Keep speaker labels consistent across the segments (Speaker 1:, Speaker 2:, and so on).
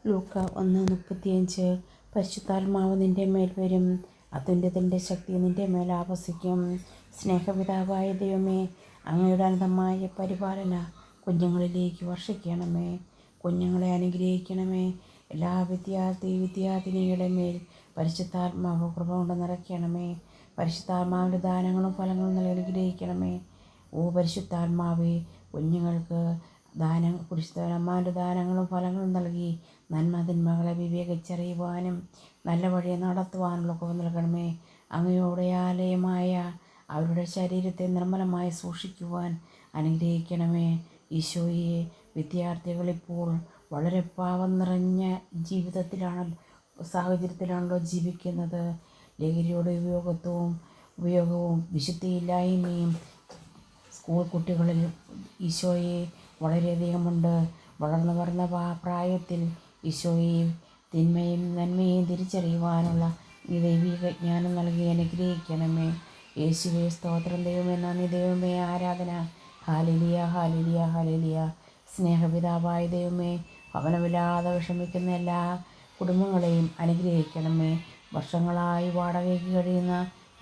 Speaker 1: ലൂക്ക 1:35. പരിശുദ്ധാത്മാവ് നിന്റെ മേൽ വരും, അത്യുന്നതൻ്റെ ശക്തി നിന്റെ മേൽ ആവസിക്കും. സ്നേഹപിതാവായ ദൈവമേ, അങ്ങയുടെ അനന്തമായ പരിപാലന കുഞ്ഞുങ്ങളിലേക്ക് വർഷിക്കണമേ. കുഞ്ഞുങ്ങളെ അനുഗ്രഹിക്കണമേ. എല്ലാ വിദ്യാർത്ഥിനിയുടെ മേൽ പരിശുദ്ധാത്മാവ് കൃപ കൊണ്ട് നിറയ്ക്കണമേ. പരിശുദ്ധാത്മാവിൻ്റെ ദാനങ്ങളും ഫലങ്ങളും നൽകി അനുഗ്രഹിക്കണമേ. പരിശുദ്ധാത്മാവേ, കുഞ്ഞുങ്ങൾക്ക് പരിശുദ്ധാത്മാവിൻ്റെ ദാനങ്ങളും ഫലങ്ങളും നൽകി നന്മതിന്മകളെ വിവേകിച്ചറിയുവാനും നല്ല വഴിയെ നടത്തുവാനുള്ള കൃപ നൽകണമേ. അങ്ങയുടെ ആലയമായ അവരുടെ ശരീരത്തെ നിർമ്മലമായി സൂക്ഷിക്കുവാൻ അനുഗ്രഹിക്കണമേ. ഈശോയെ, വിദ്യാർത്ഥികളിപ്പോൾ വളരെ പാപം നിറഞ്ഞ സാഹചര്യത്തിലാണല്ലോ ജീവിക്കുന്നത്. ലഹരിയുടെ ഉപയോഗവും വിശുദ്ധിയില്ലായ്മയും സ്കൂൾ കുട്ടികളിൽ ഈശോയെ വളരെയധികമുണ്ട്. വളർന്നു വരുന്ന പ്രായത്തിൽ ഈശോയെ തിന്മയും നന്മയും തിരിച്ചറിയുവാനുള്ള ദൈവിക ജ്ഞാനം നൽകി അനുഗ്രഹിക്കണമേ. യേശുവേ സ്തോത്രം. ദൈവമേ നന്ദി. ദൈവമേ ആരാധന. Hallelujah, hallelujah, hallelujah. സ്നേഹപിതാവായ ദൈവമേ, ഭവനമില്ലാതെ വിഷമിക്കുന്ന എല്ലാ കുടുംബങ്ങളെയും അനുഗ്രഹിക്കണമേ. വർഷങ്ങളായി വാടകയ്ക്ക് കഴിയുന്ന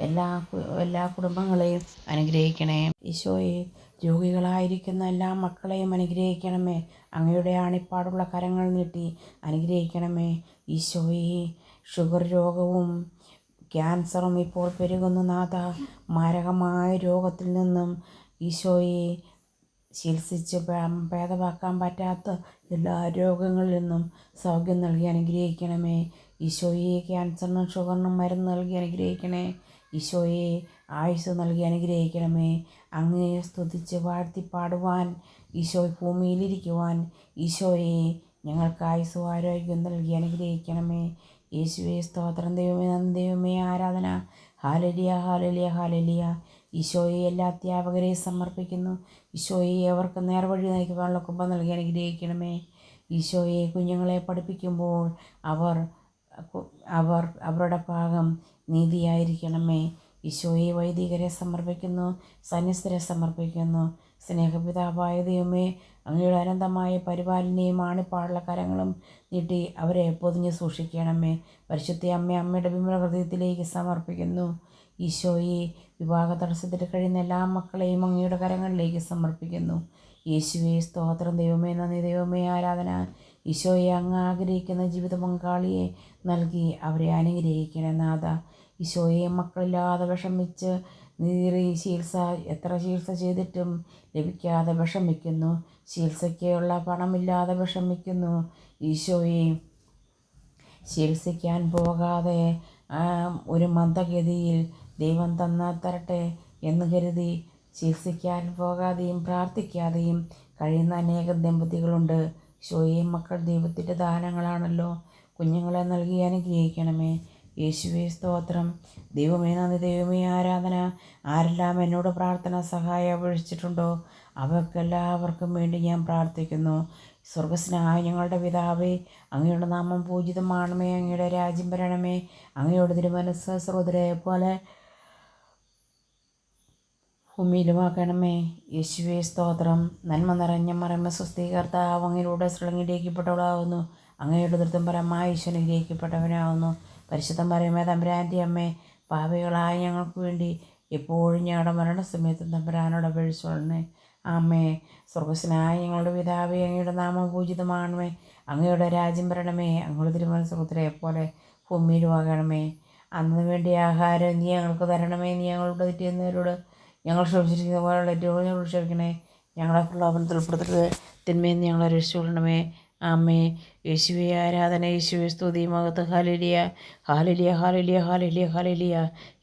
Speaker 1: എല്ലാ കുടുംബങ്ങളെയും അനുഗ്രഹിക്കണേ. ഈശോയെ, രോഗികളായിരിക്കുന്ന എല്ലാ മക്കളെയും അനുഗ്രഹിക്കണമേ. അങ്ങയുടെ ആണിപ്പാടുള്ള കരങ്ങൾ നീട്ടി അനുഗ്രഹിക്കണമേ. ഈശോയെ, ഷുഗർ രോഗവും ക്യാൻസറും ഇപ്പോൾ പെരുകുന്ന നാഥ, മാരകമായ രോഗത്തിൽ നിന്നും ഈശോയെ ചികിത്സിച്ച് ഭേദമാക്കാൻ പറ്റാത്ത എല്ലാ രോഗങ്ങളിൽ നിന്നും സൗഖ്യം നൽകി അനുഗ്രഹിക്കണമേ. ഈശോയെ, ക്യാൻസറിനും ഷുഗറിനും മരുന്ന് നൽകി അനുഗ്രഹിക്കണേ. ഈശോയെ, ആയുസ്സ് നൽകി അനുഗ്രഹിക്കണമേ. അങ്ങയെ സ്തുതിച്ച് വാഴ്ത്തി പാടുവാൻ, ഈശോയെ ഭൂമിയിലിരിക്കുവാൻ ഈശോയെ ഞങ്ങൾക്ക് ആയുസ്സും ആരോഗ്യം നൽകി അനുഗ്രഹിക്കണമേ. യേശുവേ സ്തോത്രം. ദൈവമേ നന്ദി. ദൈവമേ ആരാധന. Hallelujah, hallelujah, hallelujah. ഈശോയെ, എല്ലാ അധ്യാപകരെയും സമർപ്പിക്കുന്നു. ഈശോയെ, അവർക്ക് നേർവഴി നയിക്കുവാനുള്ള കൃപ നൽകി അനുഗ്രഹിക്കണമേ. ഈശോയെ, കുഞ്ഞുങ്ങളെ പഠിപ്പിക്കുമ്പോൾ അവരുടെ ഭാഗം നീതിയായിരിക്കണമേ. ഈശോയെ, വൈദികരെ സമർപ്പിക്കുന്നു, സന്യസ്തരെ സമർപ്പിക്കുന്നു. സ്നേഹപിതാവായ ദൈവമേ, അങ്ങയുടെ അനന്തമായ പരിപാലനയും ആണിപ്പാടുള്ള കരങ്ങളും നീട്ടി അവരെ പൊതിഞ്ഞ് സൂക്ഷിക്കണമേ. പരിശുദ്ധ അമ്മയുടെ വിമല ഹൃദയത്തിലേക്ക് സമർപ്പിക്കുന്നു. ഈശോയെ, വിവാഹ തടസ്സത്തിൽ കഴിയുന്ന എല്ലാ മക്കളെയും അങ്ങയുടെ കരങ്ങളിലേക്ക് സമർപ്പിക്കുന്നു. യേശുവേ സ്തോത്രം. ദൈവമേ നന്ദി. ദൈവമേ ആരാധന. ഈശോയെ, അങ്ങ് ആഗ്രഹിക്കുന്ന ജീവിത പങ്കാളിയെ നൽകി അവരെ അനുഗ്രഹിക്കണേ നാഥ. ഈശോയെ, മക്കളില്ലാതെ വിഷമിച്ച് എത്ര ചികിത്സ ചെയ്തിട്ടും ലഭിക്കാതെ വിഷമിക്കുന്നു. ചികിത്സയ്ക്കുള്ള പണമില്ലാതെ വിഷമിക്കുന്നു. ഈശോയെ, ചികിത്സിക്കാൻ പോകാതെ ഒരു മന്ദഗതിയിൽ ദൈവം തരട്ടെ എന്ന് കരുതി ചികിത്സിക്കാൻ പോകാതെയും പ്രാർത്ഥിക്കാതെയും കഴിയുന്ന അനേകം ദമ്പതികളുണ്ട്. ഈശോയെ, മക്കൾ ദൈവത്തിൻ്റെ ദാനങ്ങളാണല്ലോ. കുഞ്ഞുങ്ങളെ നൽകി അനുഗ്രഹിക്കണമേ. യേശുവേ സ്തോത്രം. ദൈവമേ നന്ദി. ദൈവമേ ആരാധന. ആരെല്ലാം എന്നോട് പ്രാർത്ഥന സഹായം അപേക്ഷിച്ചിട്ടുണ്ടോ അവർക്കെല്ലാവർക്കും വേണ്ടി ഞാൻ പ്രാർത്ഥിക്കുന്നു. സ്വർഗസ്നായ ഞങ്ങളുടെ പിതാവേ, അങ്ങയുടെ നാമം പൂജിതമാണമേ. അങ്ങയുടെ രാജ്യം വരണമേ. അങ്ങയുടെ തിരുമനസ്സ് സ്രോതരെ പോലെ ഭൂമിയിലുമാക്കണമേ. യേശുവേ സ്തോത്രം. നന്മ നിറഞ്ഞ മറിയമേ സ്വസ്തി, കർത്താവ് അങ്ങയിലൂടെ അനുഗ്രഹിക്കപ്പെട്ടവളാകുന്നു. അങ്ങയുടെ ദൃത്വം പരമായ ഈശോ അനുഗ്രഹിക്കപ്പെട്ടവനാകുന്നു. പരിശുദ്ധ മറിയമേ, തമ്പുരാൻ്റെ അമ്മേ, പാപികളായ ഞങ്ങൾക്ക് വേണ്ടി എപ്പോഴും ഞങ്ങളുടെ മരണസമയത്തും തമ്പുരാനോട് അപേക്ഷിച്ചുകൊള്ളണമേ. ആമേ. സ്വർഗസ്നായ ഞങ്ങളുടെ പിതാവേ, അങ്ങയുടെ നാമം പൂജിതമാണമേ. അങ്ങയുടെ രാജ്യം വരണമേ. അങ്ങയുടെ തിരുമനസ്സുരെ പോലെ ഭൂമിയിലുമാകണമേ. അന്ന് വേണ്ടി ആഹാരം നീ ഞങ്ങൾക്ക് തരണമേ. നീ ഞങ്ങളുടെ തെറ്റുന്നവരോട് ഞങ്ങൾ ക്ഷമിച്ചിരിക്കുന്ന പോലെയുള്ള ഏറ്റവും ഞങ്ങൾ ക്ഷമിക്കണേ. ഞങ്ങളെ പ്രലോഭനത്തിൽ ഉൾപ്പെടുത്തരുത്, തിന്മയിൽ ഞങ്ങളെ രക്ഷിച്ചുകൊള്ളണമേ. ആമേ. യേശുവേ ആരാധന. യേശുവേ സ്തുതി. മഹത്വം. Hallelujah, hallelujah, hallelujah, hallelujah, hallelujah.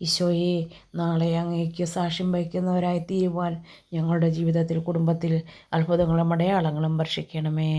Speaker 1: ഈശോയെ, നാളെ അങ്ങേക്ക് സാക്ഷ്യം വഹിക്കുന്നവരായി തീരുവാൻ ഞങ്ങളുടെ ജീവിതത്തിൽ, കുടുംബത്തിൽ അത്ഭുതങ്ങളും അടയാളങ്ങളും വർഷിക്കണമേ.